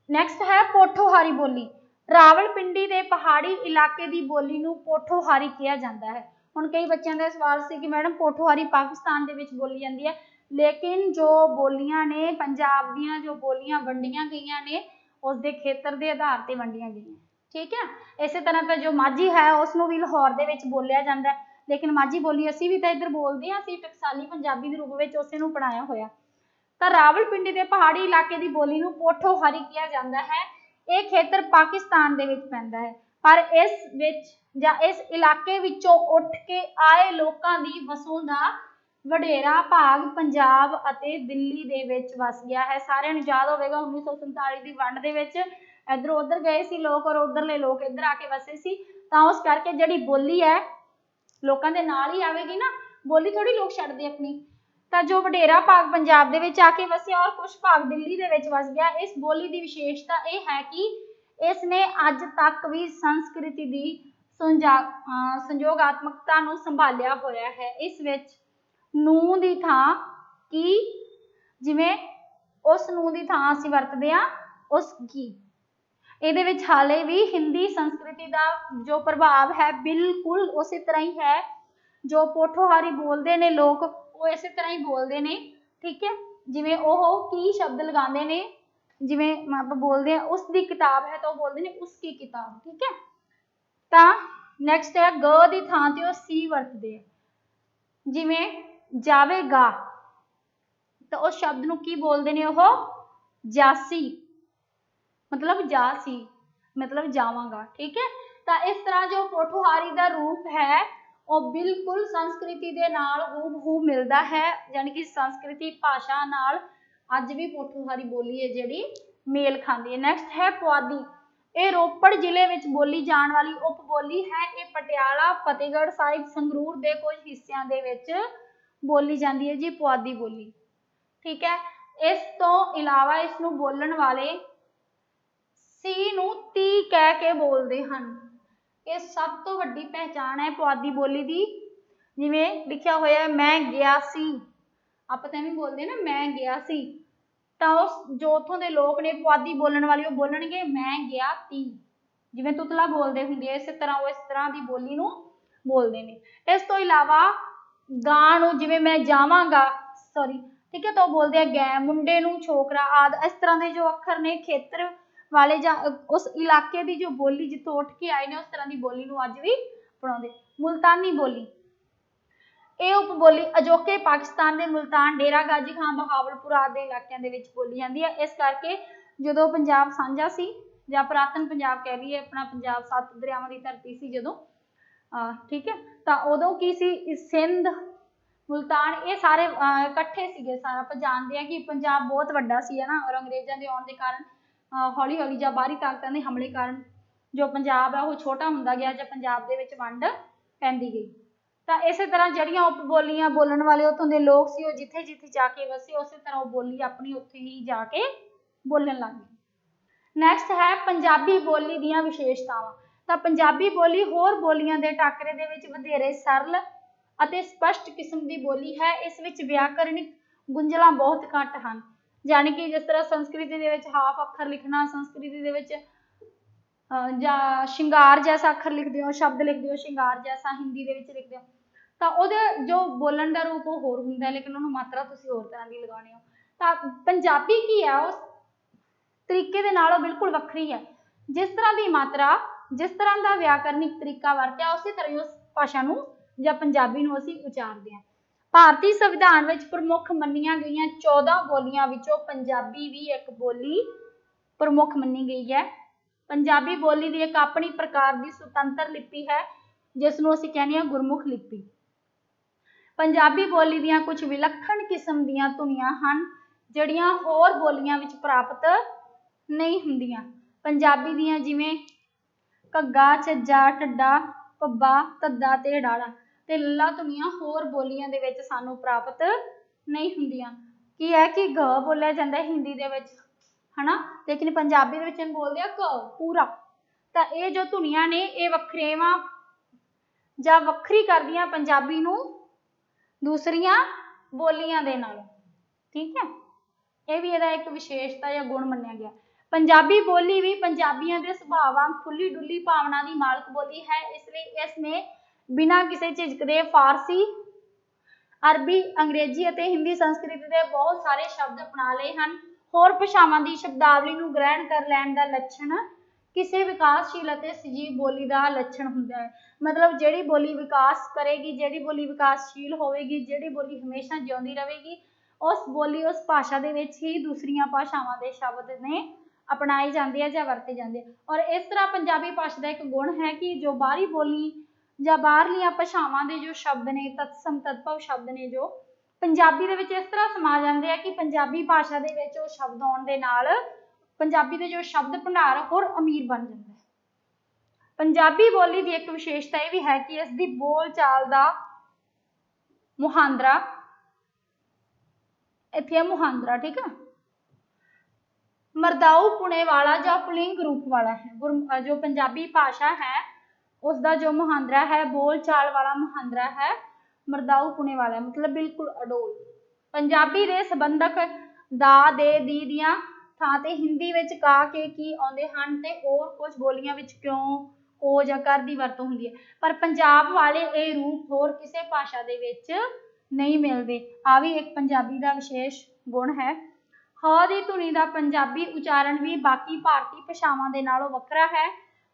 नैक्सट है पोठोहारी बोली। रावलपिंडी के पहाड़ी इलाके की बोली नूं पोठोहारी कहा जाता है। हुण कई बच्चों का सवाल सी कि मैडम पोठोहारी पाकिस्तान दे विच बोली जाती है, लेकिन जो बोलियां ने पंजाब दीयां जो बोलियां वंडियां गईयां ने उस दे खेत्र के आधार पर वंडियां गईयां, ठीक है। इस तरह का जो माझी है उसनूं भी लाहौर दे विच बोलिया जाता है, लेकिन माझी बोली असीं भी तो इधर बोलते हैं, असीं टकसाली पंजाबी के रूप में उसे नूं अपनाया होया। तो रावलपिंडी के पहाड़ी इलाके की बोली नूं पोठोहारी कहा जाता है। यह खेत्र पाकिस्तान दे विच पैंदा है, पर इस विच जां इस इलाके विचों उठ के आए लोकां दी वसों दा वडेरा भाग पंजाब अते दिल्ली दे विच वस गया है। सारिआं नूं याद होवेगा 1947 की वंड दे विच इधरों उधर गए सी लोग और उधरले लोग इधर आके वसे सी, तां उस करके जिहड़ी बोली है लोकां दे नाल ही आवेगी ना, बोली थोड़ी लोग छड्डदे अपनी। तो जो वडेरा भाग पंजाब दे विच आके वसिया और कुछ भाग दिल्ली दे विच वस गया। इस बोली की विशेषता यह है कि इसने अज तक भी संस्कृति की संजोगात्मकता नूं संभालिया होया है। इस विच नूं दी थां की, जिवें उस नूं दी थां असीं वरतदे हां उस की। इहदे विच हाले भी हिंदी संस्कृति का जो प्रभाव है बिल्कुल उसी तरह ही है। जो पोठोहारी बोलते ने लोग वो इस तरह ही बोलते हैं, ठीक है। जिवें ओह की शब्द लगाते हैं, जिवें आप बोलते हैं उसकी किताब है तो बोलते हैं उसकी किताब, ठीक है। तो नैक्सट है ग की थां ते सी वरतते हैं, जिवें जावेगा तो उस शब्द नूं की बोलते हैं ओह जासी, मतलब जासी मतलब जावांगा, ठीक है। तो इस तरह जो पोठोहारी का रूप है वो बिल्कुल संस्कृति के नाल हूबहू मिलता है, यानी कि संस्कृति भाषा नाल अज भी पोठोहारी बोली है जिहड़ी मेल खाती है। नैक्सट है पुआधी। ये रोपड़ जिले में बोली जाने वाली उप बोली है। ये पटियाला, फतेहगढ़ साहिब, संगरूर के कुछ हिस्सों के बोली जाती है जी पुआधी बोली, ठीक है। इस तो इलावा इसनूं बोलण वाले सी नूं ती कह के बोलते हैं। ये सब तो वड्डी पहचान है पुआधी बोली की। जिवें लिखिया होया है मैं गया सी, आप तो भी बोलते हैं ना मैं गया सी, तो उस जो उतों के लोग ने पुआधी बोलण वाले वो बोलणगे मैं गया ती, जिवें तुतला बोलते होंगे इस तरह वो इस तरह की बोली नूं बोलते हैं। इस तो इलावा गां नूं जिवें मैं जावांगा सॉरी, ठीक है, तो बोलते हैं गै, मुंडे नूं छोकरा आदि। इस तरह के जो अखर ने खेत्र वाले जा उस इलाके की जो बोली जितों उठ के आए ने उस तरह की बोली नूं अज भी अपनाउंदे। मुल्तानी बोली, ये उप बोली अजोके पाकिस्तान के मुल्तान, डेरा गाजी खां, बहावलपुर आदि इलाकों के बोली जाती है। इस करके जो पंजाब साझा सी या पुरातन पंजाब कह लईए, अपना पंजाब 7 दरियावां की धरती सी जदों, ठीक है, तो उदों की सी सिंध मुल्तान ये सारे इकट्ठे सीगे। सारा आप जानते हैं कि पंजाब बहुत वड्डा सी है ना, और अंग्रेजों के आने के कारण हौली हौली या बाहरी ताकतों के हमले कारण जो पंजाब है वो छोटा हुंदा गया, जो पंजाब दे विच वंड पैंदी गई। तो इस तरह जड़ियां उप बोलियां बोलण वाले उतों के लोग सी जिथे जिथे जाके वसे उस तरह वो बोली अपनी उत्थे ही जाके बोलन लग गए। नैक्सट है पंजाबी बोली दीयां विशेषतावां। ਤਾਂ ਪੰਜਾਬੀ ਬੋਲੀ ਹੋਰ ਬੋਲੀਆਂ ਦੇ ਟਾਕਰੇ ਦੇ ਵਿੱਚ ਵਧੇਰੇ ਸਰਲ ਅਤੇ ਸਪਸ਼ਟ ਕਿਸਮ ਦੀ ਬੋਲੀ ਹੈ। ਇਸ ਵਿੱਚ ਵਿਆਕਰਣਿਕ ਗੁੰਝਲਾਂ ਬਹੁਤ ਘੱਟ ਹਨ। ਜਾਣੀ ਕਿ ਜਿਸ ਤਰ੍ਹਾਂ ਸੰਸਕ੍ਰਿਤੀ ਦੇ ਵਿੱਚ ਹਾਫ ਅੱਖਰ ਲਿਖਣਾ, ਸੰਸਕ੍ਰਿਤੀ ਦੇ ਵਿੱਚ ਜਾਂ ਸ਼ਿੰਗਾਰ ਜੈਸਾ ਅੱਖਰ ਲਿਖਦੇ ਹੋ, ਸ਼ਬਦ ਲਿਖਦੇ ਹੋ ਸ਼ਿੰਗਾਰ ਜੈਸਾ, ਹਿੰਦੀ ਦੇ ਵਿੱਚ ਲਿਖਦੇ ਹੋ, ਤਾਂ ਉਹਦਾ ਜੋ ਬੋਲਣ ਦਾ ਰੂਪ ਉਹ ਹੋਰ ਹੁੰਦਾ, ਲੇਕਿਨ ਉਹਨੂੰ ਮਾਤਰਾ ਤੁਸੀਂ ਹੋਰ ਤਰ੍ਹਾਂ ਦੀ ਲਗਾਉਣੀ ਹੋ। ਤਾਂ ਪੰਜਾਬੀ ਕੀ ਹੈ, ਉਸ ਤਰੀਕੇ ਦੇ ਨਾਲ ਉਹ ਬਿਲਕੁਲ ਵੱਖਰੀ ਹੈ। ਜਿਸ ਤਰ੍ਹਾਂ ਦੀ ਮਾਤਰਾ, ਜਿਸ ਤਰ੍ਹਾਂ ਦਾ ਵਿਆਕਰਨਿਕ ਤਰੀਕਾ ਵਰਤਿਆ, ਉਸੇ ਤਰ੍ਹਾਂ ਹੀ ਉਸ ਭਾਸ਼ਾ ਨੂੰ ਜਾਂ ਪੰਜਾਬੀ ਨੂੰ ਅਸੀਂ ਉਚਾਰਦੇ ਹਾਂ। ਭਾਰਤੀ ਸੰਵਿਧਾਨ ਵਿੱਚ ਪ੍ਰਮੁੱਖ ਮੰਨੀਆਂ ਗਈਆਂ 14 ਬੋਲੀਆਂ ਵਿੱਚੋਂ ਪੰਜਾਬੀ ਵੀ ਇੱਕ ਬੋਲੀ ਪ੍ਰਮੁੱਖ ਮੰਨੀ ਗਈ ਹੈ। ਪੰਜਾਬੀ ਬੋਲੀ ਦੀ ਇੱਕ ਆਪਣੀ ਪ੍ਰਕਾਰ ਦੀ ਸੁਤੰਤਰ ਲਿਪੀ ਹੈ, ਜਿਸ ਨੂੰ ਅਸੀਂ ਕਹਿੰਦੇ ਹਾਂ ਗੁਰਮੁਖ ਲਿਪੀ। ਪੰਜਾਬੀ ਬੋਲੀ ਦੀਆਂ ਕੁਝ ਵਿਲੱਖਣ ਕਿਸਮ ਦੀਆਂ ਧੁਨੀਆਂ ਹਨ, ਜਿਹੜੀਆਂ ਹੋਰ ਬੋਲੀਆਂ ਵਿੱਚ ਪ੍ਰਾਪਤ ਨਹੀਂ ਹੁੰਦੀਆਂ। ਪੰਜਾਬੀ ਦੀਆਂ ਜਿਵੇਂ ਘੱਗਾ, ਝੱਝਾ, ਢੱਡਾ, ਪੱਬਾ, ਧੱਦਾ ਤੇ ੜਾੜਾ ਤੇ ਲੱਲਾ ਧੁਨੀਆਂ ਹੋਰ ਬੋਲੀਆਂ ਦੇ ਵਿੱਚ ਸਾਨੂੰ ਪ੍ਰਾਪਤ ਨਹੀਂ ਹੁੰਦੀਆਂ। ਕੀ ਹੈ ਕਿ ਗ ਬੋਲਿਆ ਜਾਂਦਾ ਹਿੰਦੀ ਦੇ ਵਿੱਚ, ਹਨਾ, ਲੇਕਿਨ ਪੰਜਾਬੀ ਦੇ ਵਿੱਚ ਇਹਨੂੰ ਬੋਲਦੇ ਆ ਕ ਪੂਰਾ। ਤਾਂ ਇਹ ਜੋ ਧੁਨੀਆਂ ਨੇ ਇਹ ਵੱਖਰੇਵਾਂ ਜਾਂ ਵੱਖਰੀ ਕਰਦੀਆਂ ਪੰਜਾਬੀ ਨੂੰ ਦੂਸਰੀਆਂ ਬੋਲੀਆਂ ਦੇ ਨਾਲ। ਠੀਕ ਹੈ, ਇਹ ਵੀ ਇਹਦਾ ਇੱਕ ਵਿਸ਼ੇਸ਼ਤਾ ਜਾਂ ਗੁਣ ਮੰਨਿਆ ਗਿਆ। ਪੰਜਾਬੀ ਬੋਲੀ ਵੀ ਪੰਜਾਬੀਆਂ ਦੇ ਸੁਭਾਅ ਵਾਂਗ ਖੁੱਲੀ ਡੁੱਲੀ ਭਾਵਨਾ ਦੀ ਮਾਲਕ ਬੋਲੀ ਹੈ। ਇਸ ਲਈ ਇਸ ਨੇ ਬਿਨਾਂ ਕਿਸੇ ਝਿਜਕ ਦੇ ਫਾਰਸੀ, ਅਰਬੀ, ਅੰਗਰੇਜ਼ੀ ਅਤੇ ਹਿੰਦੀ ਸੰਸਕ੍ਰਿਤ ਦੇ ਬਹੁਤ ਸਾਰੇ ਸ਼ਬਦ ਅਪਣਾ ਲਏ ਹਨ। ਹੋਰ ਭਾਸ਼ਾਵਾਂ ਦੀ ਸ਼ਬਦਾਵਲੀ ਨੂੰ ਗ੍ਰਹਿਣ ਕਰ ਲੈਣ ਦਾ ਲੱਛਣ ਕਿਸੇ ਵਿਕਾਸਸ਼ੀਲ ਅਤੇ ਸਜੀਵ ਬੋਲੀ ਦਾ ਲੱਛਣ ਹੁੰਦਾ ਹੈ। ਮਤਲਬ ਜਿਹੜੀ ਬੋਲੀ ਵਿਕਾਸ ਕਰੇਗੀ, ਜਿਹੜੀ ਬੋਲੀ ਵਿਕਾਸਸ਼ੀਲ ਹੋਵੇਗੀ, ਜਿਹੜੀ ਬੋਲੀ ਹਮੇਸ਼ਾ ਜਿਉਂਦੀ ਰਹੇਗੀ, ਉਸ ਬੋਲੀ, ਉਸ ਭਾਸ਼ਾ ਦੇ ਵਿੱਚ ਹੀ ਦੂਸਰੀਆਂ ਭਾਸ਼ਾਵਾਂ ਦੇ ਸ਼ਬਦ ਨੇ ਅਪਣਾਏ ਜਾਂਦੇ ਆ ਜਾਂ ਵਰਤੇ ਜਾਂਦੇ ਆ। ਔਰ ਇਸ ਤਰ੍ਹਾਂ ਪੰਜਾਬੀ ਭਾਸ਼ਾ ਦਾ ਇੱਕ ਗੁਣ ਹੈ ਕਿ ਜੋ ਬਾਹਰੀ ਬੋਲੀ ਜਾਂ ਬਾਹਰਲੀਆਂ ਭਾਸ਼ਾਵਾਂ ਦੇ ਜੋ ਸ਼ਬਦ ਨੇ, ਤਤਸਮ ਤਦਭਵ ਸ਼ਬਦ ਨੇ, ਜੋ ਪੰਜਾਬੀ ਦੇ ਵਿੱਚ ਇਸ ਤਰ੍ਹਾਂ ਸਮਾ ਜਾਂਦੇ ਆ ਕਿ ਪੰਜਾਬੀ ਭਾਸ਼ਾ ਦੇ ਵਿੱਚ ਉਹ ਸ਼ਬਦ ਆਉਣ ਦੇ ਨਾਲ ਪੰਜਾਬੀ ਦੇ ਜੋ ਸ਼ਬਦ ਭੰਡਾਰ ਹੋਰ ਅਮੀਰ ਬਣ ਜਾਂਦਾ ਹੈ। ਪੰਜਾਬੀ ਬੋਲੀ ਦੀ ਇੱਕ ਵਿਸ਼ੇਸ਼ਤਾ ਇਹ ਵੀ ਹੈ ਕਿ ਇਸ ਦੀ ਬੋਲ ਚਾਲ ਦਾ ਮੁਹਾਂਦਰਾ, ਇੱਥੇ ਮੁਹਾਂਦਰਾ, ਠੀਕ ਹੈ, ਮਰਦਾਊ ਪੁਣੇ ਵਾਲਾ ਜਾਂ ਪੁਲਿੰਗ ਰੂਪ ਵਾਲਾ ਹੈ। ਜੋ ਪੰਜਾਬੀ ਭਾਸ਼ਾ ਹੈ ਉਸ ਦਾ ਜੋ ਮੁਹਾਂਦਰਾ ਹੈ, ਬੋਲ ਚਾਲ ਵਾਲਾ ਮੁਹਾਂਦਰਾ ਹੈ, ਮਰਦਾਊ ਪੁਣੇ ਵਾਲਾ, ਮਤਲਬ ਬਿਲਕੁਲ ਅਡੋਲ। ਪੰਜਾਬੀ ਦੇ ਸੰਬੰਧਕ ਦਾ, ਦੇ, ਦੀ ਦੀਆਂ ਥਾਂ ਤੇ ਹਿੰਦੀ ਵਿੱਚ ਕਾ, ਕੇ, ਕੀ ਆਉਂਦੇ ਹਨ ਤੇ ਹੋਰ ਕੁਝ ਬੋਲੀਆਂ ਵਿੱਚ ਕਿਉਂ, ਕੋ ਜਾਂ ਕਰ ਦੀ ਵਰਤੋਂ ਹੁੰਦੀ ਹੈ। ਪਰ ਪੰਜਾਬ ਵਾਲੇ ਇਹ ਰੂਪ ਹੋਰ ਕਿਸੇ ਭਾਸ਼ਾ ਦੇ ਵਿੱਚ ਨਹੀਂ ਮਿਲਦੇ। ਆ ਵੀ ਇੱਕ ਪੰਜਾਬੀ ਦਾ ਵਿਸ਼ੇਸ਼ ਗੁਣ ਹੈ। ਹ ਦੀ ਧੁਨੀ ਦਾ ਪੰਜਾਬੀ ਉਚਾਰਨ ਵੀ ਬਾਕੀ ਭਾਰਤੀ ਭਾਸ਼ਾਵਾਂ ਦੇ ਨਾਲੋਂ ਵੱਖਰਾ ਹੈ।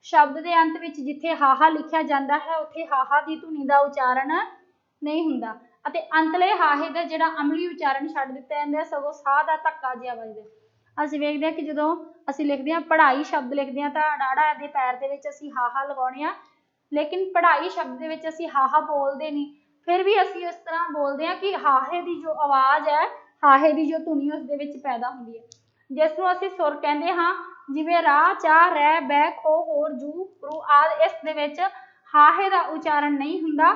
ਸ਼ਬਦ ਦੇ ਅੰਤ ਵਿੱਚ ਜਿੱਥੇ ਹਾਹਾ ਲਿਖਿਆ ਜਾਂਦਾ ਹੈ, ਉੱਥੇ ਹਾਹਾ ਦੀ ਧੁਨੀ ਦਾ ਉਚਾਰਨ ਨਹੀਂ ਹੁੰਦਾ ਅਤੇ ਅੰਤਲੇ ਹਾਹੇ ਦਾ ਜਿਹੜਾ ਅਮਲੀ ਉਚਾਰਨ ਛੱਡ ਦਿੱਤਾ ਜਾਂਦਾ, ਸਗੋਂ ਸਾਹ ਦਾ ਧੱਕਾ ਜਿਹਾ ਵੱਜਦਾ। ਅਸੀਂ ਵੇਖਦੇ ਹਾਂ ਕਿ ਜਦੋਂ ਅਸੀਂ ਲਿਖਦੇ ਹਾਂ ਪੜ੍ਹਾਈ ਸ਼ਬਦ ਲਿਖਦੇ ਹਾਂ ਤਾਂ ੜਾੜਾ ਦੇ ਪੈਰ ਦੇ ਵਿੱਚ ਅਸੀਂ ਹਾਹਾ ਲਗਾਉਣੇ ਆ, ਲੇਕਿਨ ਪੜ੍ਹਾਈ ਸ਼ਬਦ ਦੇ ਵਿੱਚ ਅਸੀਂ ਹਾਹਾ ਬੋਲਦੇ ਨਹੀਂ। ਫਿਰ ਵੀ ਅਸੀਂ ਇਸ ਤਰ੍ਹਾਂ ਬੋਲਦੇ ਹਾਂ ਕਿ ਹਾਹੇ ਦੀ ਜੋ ਆਵਾਜ਼ ਹੈ, ਹਾਹੇ ਦੀ ਜੋ ਧੁਨੀ ਉਸ ਦੇ ਵਿੱਚ ਪੈਦਾ ਹੁੰਦੀ ਹੈ, ਜਿਸ ਨੂੰ ਅਸੀਂ ਸੁਰ ਕਹਿੰਦੇ ਹਾਂ। ਜਿਵੇਂ ਰਾ, ਚਾ, ਰੈ, ਬੈ, ਖੋ, ਹੋਰ, ਜੂ, ਰੂ ਆਦਿ, ਇਸ ਦੇ ਵਿੱਚ ਹਾਹੇ ਦਾ ਉਚਾਰਨ ਨਹੀਂ ਹੁੰਦਾ,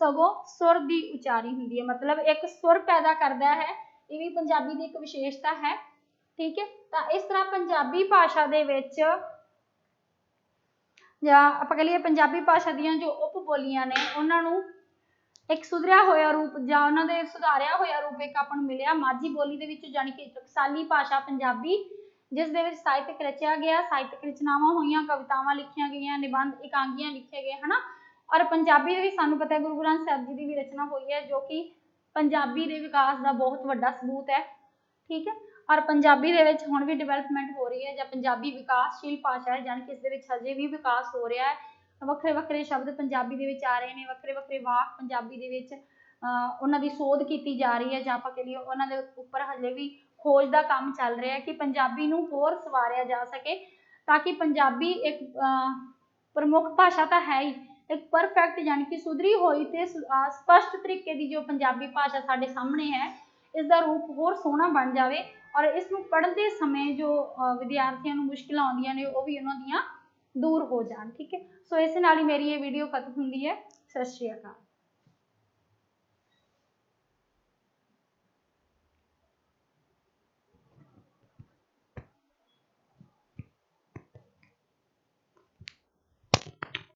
ਸਗੋਂ ਸੁਰ ਦੀ ਉਚਾਰੀ ਹੁੰਦੀ ਹੈ, ਮਤਲਬ ਇੱਕ ਸੁਰ ਪੈਦਾ ਕਰਦਾ ਹੈ। ਇਹ ਵੀ ਪੰਜਾਬੀ ਦੀ ਇੱਕ ਵਿਸ਼ੇਸ਼ਤਾ ਹੈ। ਠੀਕ ਹੈ, ਤਾਂ ਇਸ ਤਰ੍ਹਾਂ ਪੰਜਾਬੀ ਭਾਸ਼ਾ ਦੇ ਵਿੱਚ ਜਾਂ ਆਪਾਂ ਕਹ ਲਈਏ ਪੰਜਾਬੀ ਭਾਸ਼ਾ ਦੀਆਂ ਜੋ ਉਪ ਬੋਲੀਆਂ ਨੇ ਉਹਨਾਂ ਨੂੰ ਇੱਕ ਸੁਧਰਿਆ ਹੋਇਆ ਰੂਪ ਜਾਂ ਉਹਨਾਂ ਦੇ ਸੁਧਾਰਿਆ ਹੋਇਆ ਰੂਪ ਇੱਕ ਆਪਾਂ ਨੂੰ ਮਿਲਿਆ ਮਾਝੀ ਬੋਲੀ ਦੇ ਵਿੱਚ, ਜਾਣੀ ਕਿ ਟਕਸਾਲੀ ਭਾਸ਼ਾ ਪੰਜਾਬੀ, ਜਿਸ ਦੇ ਵਿੱਚ ਸਾਹਿਤਕ ਰਚਿਆ ਗਿਆ, ਸਾਹਿਤਕ ਰਚਨਾਵਾਂ ਹੋਈਆਂ, ਕਵਿਤਾਵਾਂ ਲਿਖੀਆਂ ਗਈਆਂ, ਨਿਬੰਧ, ਇਕਾਂਗੀਆਂ ਲਿਖੇ ਗਏ, ਹਨਾ। ਔਰ ਪੰਜਾਬੀ ਦੇ ਵਿੱਚ ਸਾਨੂੰ ਪਤਾ ਹੈ ਗੁਰੂ ਗ੍ਰੰਥ ਸਾਹਿਬ ਜੀ ਦੀ ਵੀ ਰਚਨਾ ਹੋਈ ਹੈ, ਜੋ ਕਿ ਪੰਜਾਬੀ ਦੇ ਵਿਕਾਸ ਦਾ ਬਹੁਤ ਵੱਡਾ ਸਬੂਤ ਹੈ। ਠੀਕ ਹੈ, ਔਰ ਪੰਜਾਬੀ ਦੇ ਵਿੱਚ ਹੁਣ ਵੀ ਡਿਵੈਲਪਮੈਂਟ ਹੋ ਰਹੀ ਹੈ ਜਾਂ ਪੰਜਾਬੀ ਵਿਕਾਸਸ਼ੀਲ ਭਾਸ਼ਾ ਹੈ, ਜਾਣੀ ਕਿ ਇਸ ਦੇ ਵਿੱਚ ਹਜੇ ਵੀ ਵਿਕਾਸ ਹੋ ਰਿਹਾ ਹੈ। ਵੱਖਰੇ ਵੱਖਰੇ ਸ਼ਬਦ ਪੰਜਾਬੀ ਦੇ ਵਿੱਚ ਆ ਰਹੇ ਨੇ, ਵੱਖਰੇ ਵੱਖਰੇ ਵਾਕ ਪੰਜਾਬੀ ਦੇ ਵਿੱਚ ਉਹਨਾਂ ਦੀ ਸੋਧ ਕੀਤੀ ਜਾ ਰਹੀ ਹੈ, ਜਾਂ ਆਪਾਂ ਕਹ ਲਈਏ ਉਹਨਾਂ ਦੇ ਉੱਪਰ ਹਜੇ ਵੀ ਖੋਜ ਦਾ ਕੰਮ ਚੱਲ ਰਿਹਾ ਹੈ ਕਿ ਪੰਜਾਬੀ ਨੂੰ ਹੋਰ ਸਵਾਰਿਆ ਜਾ ਸਕੇ, ਤਾਂ ਕਿ ਪੰਜਾਬੀ ਇੱਕ ਪ੍ਰਮੁੱਖ ਭਾਸ਼ਾ ਤਾਂ ਹੈ ਹੀ, ਇੱਕ ਪਰਫੈਕਟ ਯਾਨੀ ਕਿ ਸੁਧਰੀ ਹੋਈ ਤੇ ਸਪਸ਼ਟ ਤਰੀਕੇ ਦੀ ਜੋ ਪੰਜਾਬੀ ਭਾਸ਼ਾ ਸਾਡੇ ਸਾਹਮਣੇ ਹੈ, ਇਸ ਦਾ ਰੂਪ ਹੋਰ ਸੋਹਣਾ ਬਣ ਜਾਵੇ ਔਰ ਇਸ ਨੂੰ ਪੜ੍ਹਦੇ ਸਮੇਂ ਜੋ ਵਿਦਿਆਰਥੀਆਂ ਨੂੰ ਮੁਸ਼ਕਿਲਾਂ ਆਉਂਦੀਆਂ ਨੇ ਉਹ ਵੀ ਉਹਨਾਂ ਦੀਆਂ ਦੂਰ ਹੋ ਜਾਣ। ਠੀਕ ਹੈ, ਸੋ ਇਸ ਨਾਲ ਹੀ ਮੇਰੀ ਇਹ ਵੀਡੀਓ ਖਤਮ ਹੁੰਦੀ ਹੈ। ਸਤਿ ਸ਼੍ਰੀ ਅਕਾਲ।